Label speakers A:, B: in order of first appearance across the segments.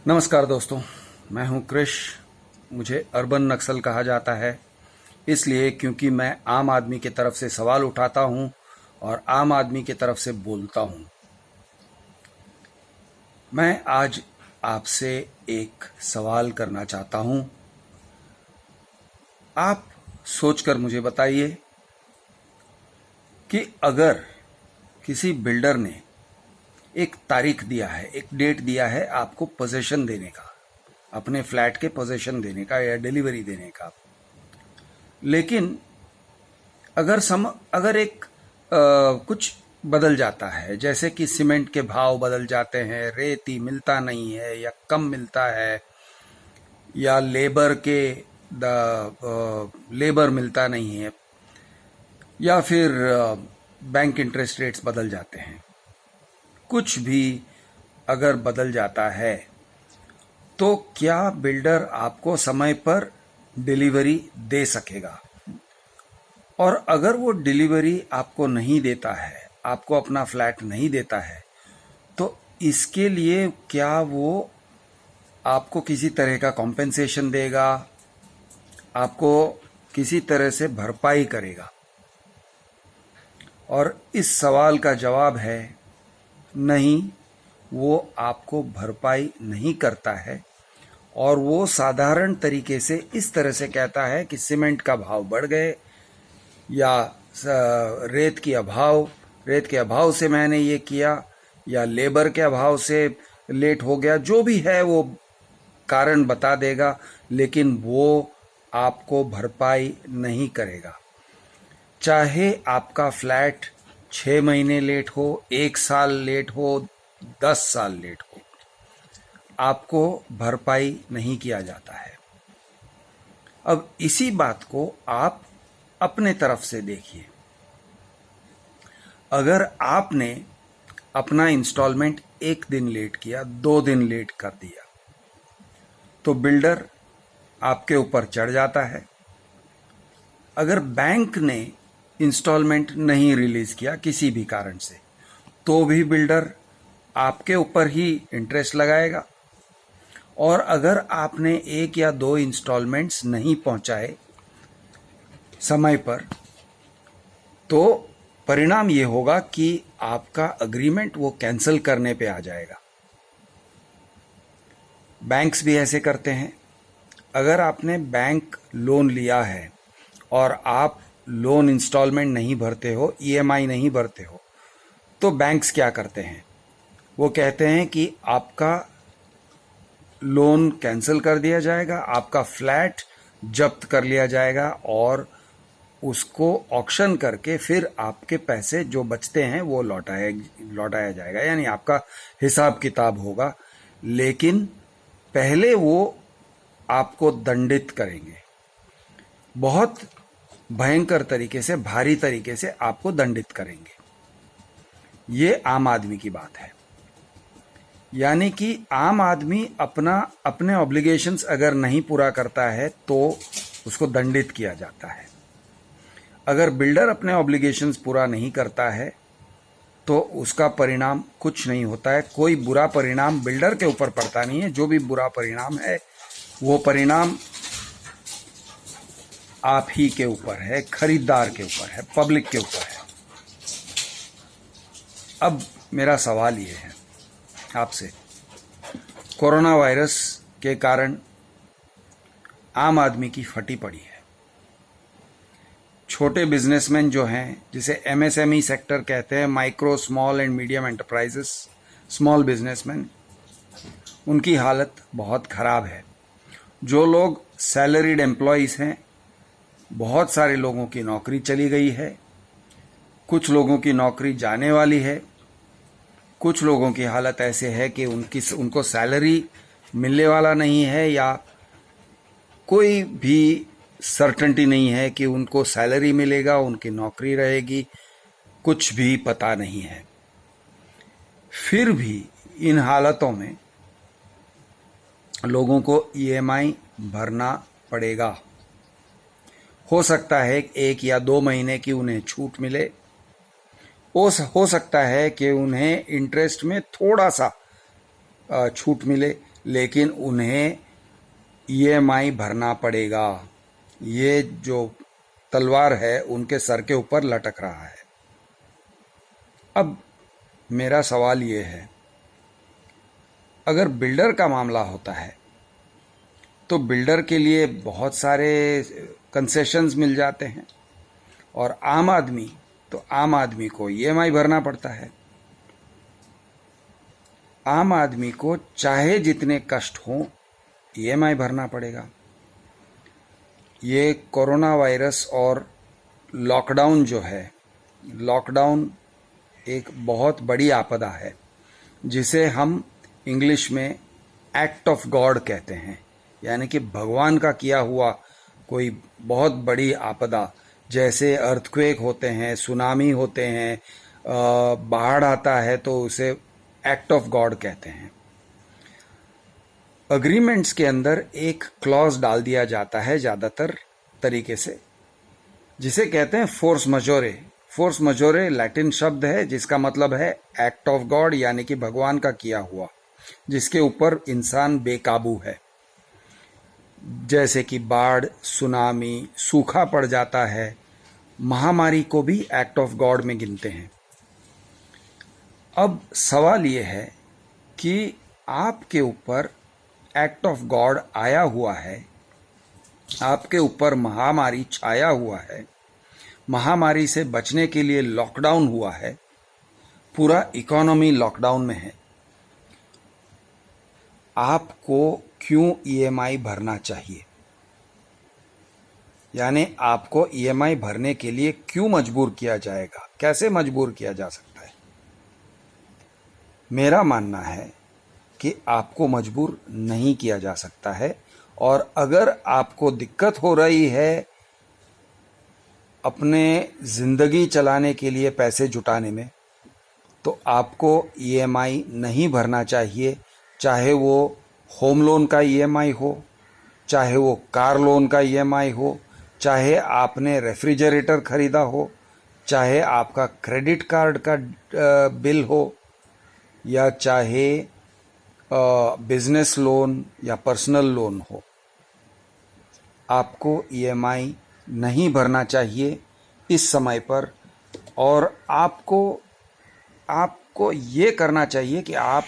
A: नमस्कार दोस्तों, मैं हूं क्रिश। मुझे अर्बन नक्सल कहा जाता है इसलिए क्योंकि मैं आम आदमी की तरफ से सवाल उठाता हूं और आम आदमी की तरफ से बोलता हूं। मैं आज आपसे एक सवाल करना चाहता हूं। आप सोचकर मुझे बताइए कि अगर किसी बिल्डर ने एक तारीख दिया है, एक डेट दिया है आपको पोजीशन देने का, अपने फ्लैट के पोजीशन देने का या डिलीवरी देने का, लेकिन अगर एक कुछ बदल जाता है, जैसे कि सीमेंट के भाव बदल जाते हैं, रेती मिलता नहीं है या कम मिलता है, या लेबर मिलता नहीं है, या फिर बैंक इंटरेस्ट रेट्स बदल जाते हैं, कुछ भी अगर बदल जाता है तो क्या बिल्डर आपको समय पर डिलीवरी दे सकेगा? और अगर वो डिलीवरी आपको नहीं देता है, आपको अपना फ्लैट नहीं देता है, तो इसके लिए क्या वो आपको किसी तरह का कॉम्पेंसेशन देगा, आपको किसी तरह से भरपाई करेगा? और इस सवाल का जवाब है नहीं, वो आपको भरपाई नहीं करता है। और वो साधारण तरीके से इस तरह से कहता है कि सीमेंट का भाव बढ़ गए, या रेत के अभाव से मैंने ये किया, या लेबर के अभाव से लेट हो गया, जो भी है वो कारण बता देगा, लेकिन वो आपको भरपाई नहीं करेगा। चाहे आपका फ्लैट 6 महीने लेट हो, 1 साल लेट हो, 10 साल लेट हो, आपको भरपाई नहीं किया जाता है। अब इसी बात को आप अपने तरफ से देखिए। अगर आपने अपना इंस्टॉलमेंट 1 दिन लेट किया, 2 दिन लेट कर दिया, तो बिल्डर आपके ऊपर चढ़ जाता है। अगर बैंक ने इंस्टॉलमेंट नहीं रिलीज किया किसी भी कारण से, तो भी बिल्डर आपके ऊपर ही इंटरेस्ट लगाएगा। और अगर आपने 1 या 2 इंस्टॉलमेंट्स नहीं पहुंचाए समय पर, तो परिणाम ये होगा कि आपका अग्रीमेंट वो कैंसिल करने पे आ जाएगा। बैंक्स भी ऐसे करते हैं। अगर आपने बैंक लोन लिया है और आप लोन इंस्टॉलमेंट नहीं भरते हो, ईएमआई नहीं भरते हो, तो बैंक्स क्या करते हैं? वो कहते हैं कि आपका लोन कैंसिल कर दिया जाएगा, आपका फ्लैट जब्त कर लिया जाएगा, और उसको ऑक्शन करके फिर आपके पैसे जो बचते हैं वो लौटाया जाएगा, यानी आपका हिसाब किताब होगा। लेकिन पहले वो आपको दंडित करेंगे, बहुत भयंकर तरीके से, भारी तरीके से आपको दंडित करेंगे। ये आम आदमी की बात है। यानी कि आम आदमी अपने ऑब्लिगेशंस अगर नहीं पूरा करता है तो उसको दंडित किया जाता है। अगर बिल्डर अपने ऑब्लिगेशंस पूरा नहीं करता है तो उसका परिणाम कुछ नहीं होता है। कोई बुरा परिणाम बिल्डर के ऊपर पड़ता नहीं है। जो भी बुरा परिणाम है वो परिणाम आप ही के ऊपर है, खरीदार के ऊपर है, पब्लिक के ऊपर है। अब मेरा सवाल ये है आपसे, कोरोना वायरस के कारण आम आदमी की फटी पड़ी है। छोटे बिजनेसमैन जो हैं, जिसे एमएसएमई सेक्टर कहते हैं, micro small and medium enterprises, small businessman, उनकी हालत बहुत खराब है। जो लोग सैलरीड एम्प्लॉयज़ हैं, बहुत सारे लोगों की नौकरी चली गई है, कुछ लोगों की नौकरी जाने वाली है, कुछ लोगों की हालत ऐसे है कि उनको सैलरी मिलने वाला नहीं है, या कोई भी सर्टेनिटी नहीं है कि उनको सैलरी मिलेगा, उनकी नौकरी रहेगी, कुछ भी पता नहीं है। फिर भी इन हालतों में लोगों को ईएमआई भरना पड़ेगा। हो सकता है 1 या 2 महीने की उन्हें छूट मिले, हो सकता है कि उन्हें इंटरेस्ट में थोड़ा सा छूट मिले, लेकिन उन्हें ईएमआई भरना पड़ेगा। ये जो तलवार है उनके सर के ऊपर लटक रहा है। अब मेरा सवाल ये है, अगर बिल्डर का मामला होता है तो बिल्डर के लिए बहुत सारे कंसेशंस मिल जाते हैं, और आम आदमी तो आम आदमी को ईएमआई भरना पड़ता है। आम आदमी को चाहे जितने कष्ट हों ईएमआई भरना पड़ेगा। ये कोरोना वायरस और लॉकडाउन जो है, लॉकडाउन एक बहुत बड़ी आपदा है जिसे हम इंग्लिश में एक्ट ऑफ गॉड कहते हैं, यानी कि भगवान का किया हुआ कोई बहुत बड़ी आपदा। जैसे अर्थक्वेक होते हैं, सुनामी होते हैं, बाढ़ आता है तो उसे एक्ट ऑफ गॉड कहते हैं। अग्रीमेंट्स के अंदर एक क्लॉज डाल दिया जाता है ज़्यादातर तरीके से, जिसे कहते हैं फोर्स मजोरे। फोर्स मजोरे लैटिन शब्द है जिसका मतलब है एक्ट ऑफ गॉड, यानी कि भगवान का किया हुआ, जिसके ऊपर इंसान बेकाबू है। जैसे कि बाढ़, सुनामी, सूखा पड़ जाता है, महामारी को भी एक्ट ऑफ गॉड में गिनते हैं। अब सवाल ये है कि आपके ऊपर एक्ट ऑफ गॉड आया हुआ है, आपके ऊपर महामारी छाया हुआ है, महामारी से बचने के लिए लॉकडाउन हुआ है, पूरा इकोनॉमी लॉकडाउन में है, आपको क्यों ईएमआई भरना चाहिए? यानी आपको ईएमआई भरने के लिए क्यों मजबूर किया जाएगा? कैसे मजबूर किया जा सकता है? मेरा मानना है कि आपको मजबूर नहीं किया जा सकता है, और अगर आपको दिक्कत हो रही है अपने ज़िंदगी चलाने के लिए पैसे जुटाने में, तो आपको ईएमआई नहीं भरना चाहिए। चाहे वो होम लोन का ईएमआई हो, चाहे वो कार लोन का ईएमआई हो, चाहे आपने रेफ्रिजरेटर खरीदा हो, चाहे आपका क्रेडिट कार्ड का बिल हो, या चाहे बिजनेस लोन या पर्सनल लोन हो, आपको ईएमआई नहीं भरना चाहिए इस समय पर। और आपको ये करना चाहिए कि आप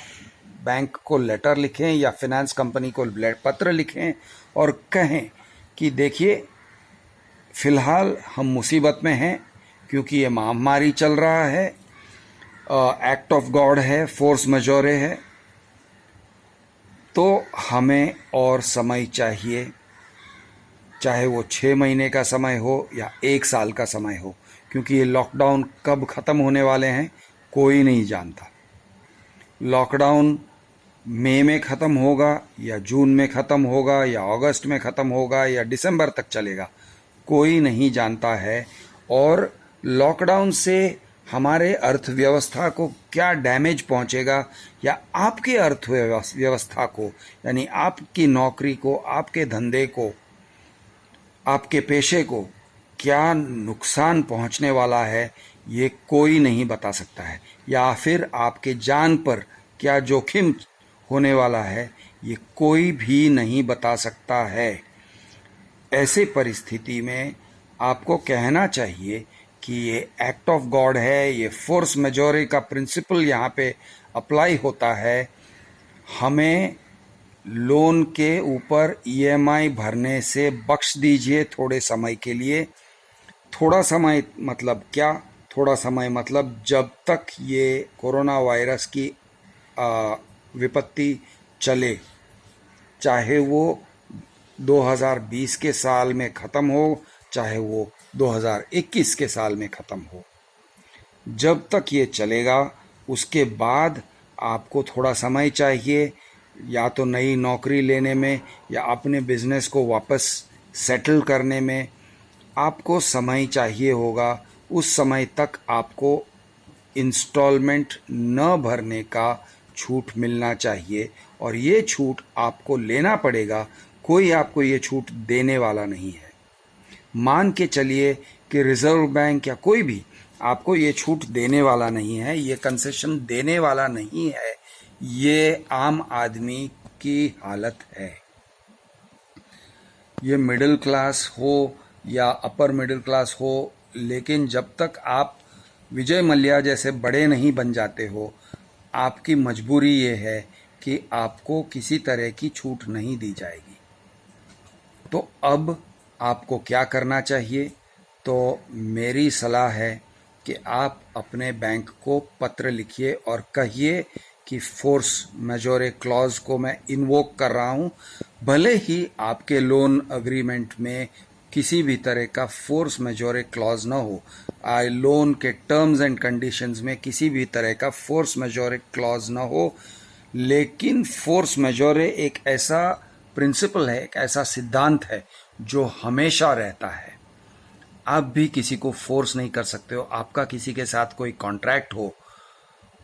A: बैंक को लेटर लिखें या फिनेंस कंपनी को पत्र लिखें और कहें कि देखिए, फ़िलहाल हम मुसीबत में हैं क्योंकि ये महामारी चल रहा है, एक्ट ऑफ गॉड है, फोर्स मजोरे है, तो हमें और समय चाहिए, चाहे वो 6 महीने का समय हो या 1 साल का समय हो, क्योंकि ये लॉकडाउन कब ख़त्म होने वाले हैं कोई नहीं जानता। लॉकडाउन मई में ख़त्म होगा या जून में ख़त्म होगा या अगस्त में ख़त्म होगा या दिसंबर तक चलेगा, कोई नहीं जानता है। और लॉकडाउन से हमारे अर्थव्यवस्था को क्या डैमेज पहुंचेगा, या आपके अर्थव्यवस्था को, यानी आपकी नौकरी को, आपके धंधे को, आपके पेशे को क्या नुकसान पहुंचने वाला है, ये कोई नहीं बता सकता है। या फिर आपके जान पर क्या जोखिम होने वाला है, ये कोई भी नहीं बता सकता है। ऐसे परिस्थिति में आपको कहना चाहिए कि ये एक्ट ऑफ गॉड है, ये फोर्स मेजोरे का प्रिंसिपल यहाँ पे अप्लाई होता है। हमें लोन के ऊपर ईएमआई भरने से बख्श दीजिए थोड़े समय के लिए। थोड़ा समय मतलब क्या? थोड़ा समय मतलब जब तक ये कोरोना वायरस की विपत्ति चले, चाहे वो 2020 के साल में ख़त्म हो, चाहे वो 2021 के साल में ख़त्म हो, जब तक ये चलेगा उसके बाद आपको थोड़ा समय चाहिए, या तो नई नौकरी लेने में या अपने बिजनेस को वापस सेटल करने में आपको समय चाहिए होगा। उस समय तक आपको इंस्टॉलमेंट न भरने का छूट मिलना चाहिए, और ये छूट आपको लेना पड़ेगा, कोई आपको ये छूट देने वाला नहीं है। मान के चलिए कि रिजर्व बैंक या कोई भी आपको ये छूट देने वाला नहीं है, ये कंसेशन देने वाला नहीं है। ये आम आदमी की हालत है। ये मिडिल क्लास हो या अपर मिडिल क्लास हो, लेकिन जब तक आप विजय मल्ल्या जैसे बड़े नहीं बन जाते हो, आपकी मजबूरी ये है कि आपको किसी तरह की छूट नहीं दी जाएगी। तो अब आपको क्या करना चाहिए? तो मेरी सलाह है कि आप अपने बैंक को पत्र लिखिए और कहिए कि फोर्स मेजोरे क्लॉज को मैं इन्वोक कर रहा हूं। भले ही आपके लोन अग्रीमेंट में किसी भी तरह का फोर्स मेजोरे क्लॉज ना हो, लोन के टर्म्स एंड कंडीशंस में किसी भी तरह का फोर्स मेजोरे क्लॉज ना हो, लेकिन फोर्स मेजोरे एक ऐसा प्रिंसिपल है, एक ऐसा सिद्धांत है जो हमेशा रहता है। आप भी किसी को फोर्स नहीं कर सकते हो। आपका किसी के साथ कोई कॉन्ट्रैक्ट हो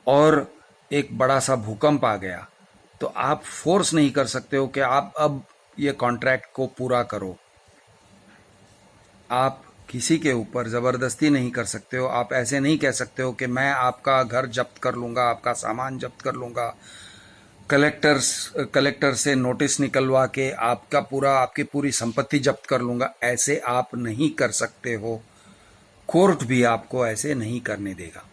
A: और एक बड़ा सा भूकंप आ गया, तो आप फोर्स नहीं कर सकते हो कि आप अब ये कॉन्ट्रैक्ट को पूरा करो। आप किसी के ऊपर ज़बरदस्ती नहीं कर सकते हो। आप ऐसे नहीं कह सकते हो कि मैं आपका घर जब्त कर लूँगा, आपका सामान जब्त कर लूँगा, कलेक्टर से नोटिस निकलवा के आपकी पूरी संपत्ति जब्त कर लूँगा। ऐसे आप नहीं कर सकते हो। कोर्ट भी आपको ऐसे नहीं करने देगा।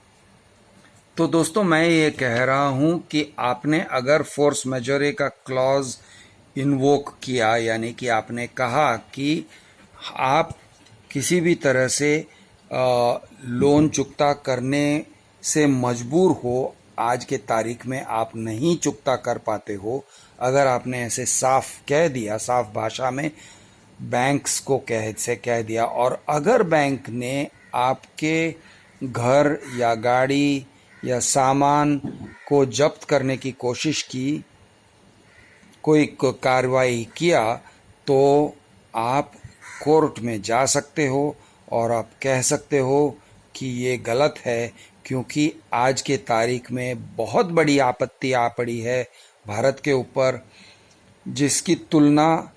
A: तो दोस्तों, मैं ये कह रहा हूं कि आपने अगर फोर्स मेजोरे का क्लॉज इन्वोक किया, यानी कि आपने कहा कि आप किसी भी तरह से लोन चुकता करने से मजबूर हो, आज के तारीख में आप नहीं चुकता कर पाते हो, अगर आपने ऐसे साफ कह दिया, साफ भाषा में बैंक्स को कह दिया, और अगर बैंक ने आपके घर या गाड़ी या सामान को जब्त करने की कोशिश की, कोई कार्रवाई किया, तो आप कोर्ट में जा सकते हो और आप कह सकते हो कि ये गलत है, क्योंकि आज के तारीख में बहुत बड़ी आपत्ति आ पड़ी है भारत के ऊपर, जिसकी तुलना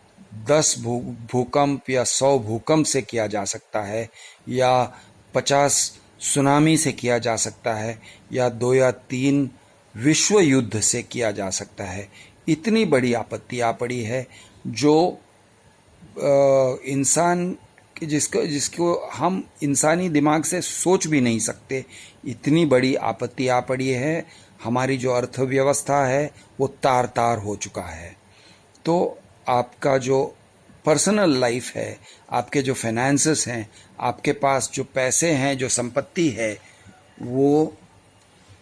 A: 10 भूकंप या 100 भूकंप से किया जा सकता है, या 50 सुनामी से किया जा सकता है, या 2 या 3 विश्व युद्ध से किया जा सकता है। इतनी बड़ी आपत्ति आ पड़ी है जो इंसान जिसको हम इंसानी दिमाग से सोच भी नहीं सकते। इतनी बड़ी आपत्ति आ पड़ी है, हमारी जो अर्थव्यवस्था है वो तार तार हो चुका है। तो आपका जो पर्सनल लाइफ है, आपके जो फाइनेंसेस हैं, आपके पास जो पैसे हैं, जो संपत्ति है, वो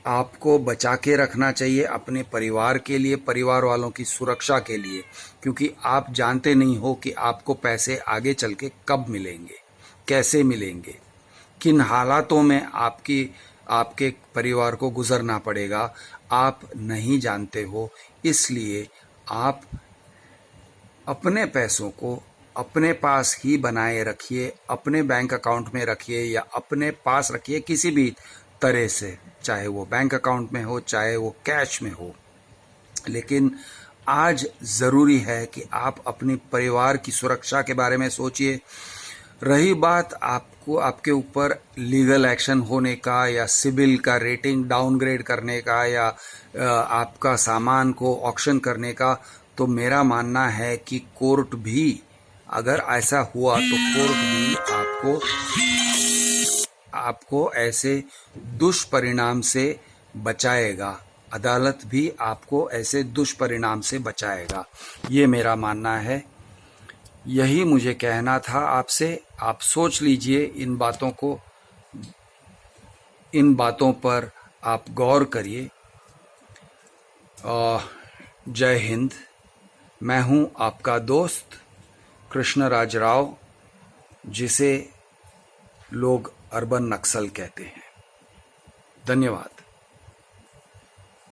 A: आपको बचा के रखना चाहिए अपने परिवार के लिए, परिवार वालों की सुरक्षा के लिए, क्योंकि आप जानते नहीं हो कि आपको पैसे आगे चल के कब मिलेंगे, कैसे मिलेंगे, किन हालातों में आपके परिवार को गुजरना पड़ेगा, आप नहीं जानते हो। इसलिए आप अपने पैसों को अपने पास ही बनाए रखिए, अपने बैंक अकाउंट में रखिए या अपने पास रखिए किसी भी तरह से, चाहे वो बैंक अकाउंट में हो, चाहे वो कैश में हो। लेकिन आज ज़रूरी है कि आप अपने परिवार की सुरक्षा के बारे में सोचिए। रही बात आपके ऊपर लीगल एक्शन होने का, या सिबिल का रेटिंग डाउनग्रेड करने का, या आपका सामान को ऑक्शन करने का, तो मेरा मानना है कि कोर्ट भी, अगर ऐसा हुआ तो कोर्ट भी आपको ऐसे दुष्परिणाम से बचाएगा। अदालत भी आपको ऐसे दुष्परिणाम से बचाएगा। ये मेरा मानना है। यही मुझे कहना था आपसे। आप सोच लीजिए इन बातों को, इन बातों पर आप गौर करिए। जय हिंद। मैं हूं आपका दोस्त कृष्णराज राव, जिसे लोग अर्बन नक्सल कहते हैं। धन्यवाद।